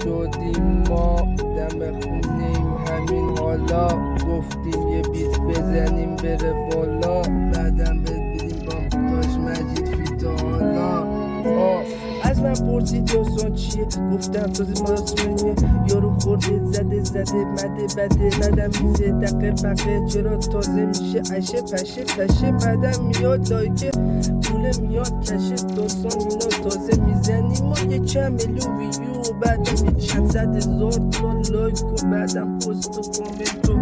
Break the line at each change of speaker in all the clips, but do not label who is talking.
شدیم ما دم خونیم همین حالا گفتیم یه بیت بزنیم بره بالا بعدم بدیم با داش مجید فیتا حالا از من پرسید داستان چیه گفتم تازه ماسمنیه یارو خورده زده مده بده بعدم میزه دقه بقه چرا تازه میشه عشه پشه بعدم میاد لایکه پول میاد کشه داستان اینا تازه میزنیم ما یه چند میلیون ویو بعدم یه چند صد هزار تا لایک و بعدم پست و کامنت و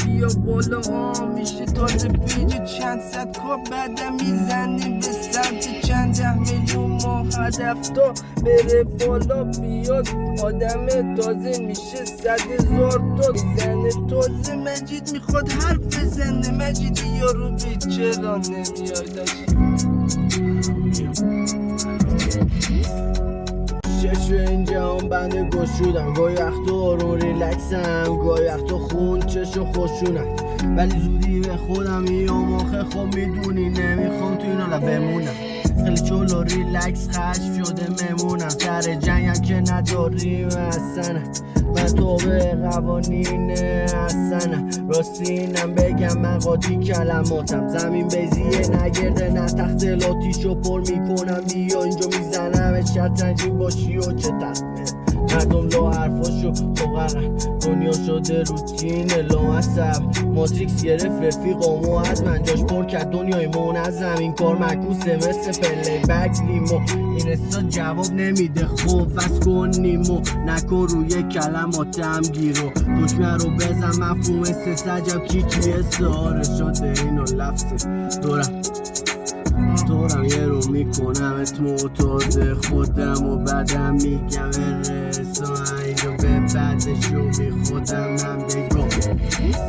بیا بالا میشه تازه پیج چند صد کا بعدم میزنیم به سمت چند ده میلیون ما هدف تا بره بالا بیاد آدم تازه میشه 100,000 تا میزنه تازه مجید میخواد حرف بزنه مجید یارو بی چرا نمیاد چشم این جهان بنده گشودم گاهی وقتا آروم ریلکسم گاهی وقتا خون چشم خوشونم ولی زودی به خودم میام آخه خب میدونی نمیخوام تو اینا بمونم خیلی چلو ریلکس خشم شده ممونم سر جنگم که نداریم اصلا من تو به قوانین اصلا راستینم بگم من قاطی کلماتم زمین بیزیه نگرده نه تخت لاتیشو پر میکنم بیا اینجا میزنم شطرنجی باشی و چه تخته مردم لا حرفاشو فقرن دنیا شده روتین لامصب ماتریکس گرفت رفیقامو از من جاش پر کرد دنیای منظم این کار معکوسه مثل پلی بک لیمو این استا جواب نمیده خوب بس کن نیمو نکن روی کلماتم گیرو دشمه رو بزن مفهوم سه سجب کیکی استعاره شده اینو لفظه دورم یه رو میکنم معتاد خودم و بعدم میگم رسا اینجا به بعدشو میخودم هم بگم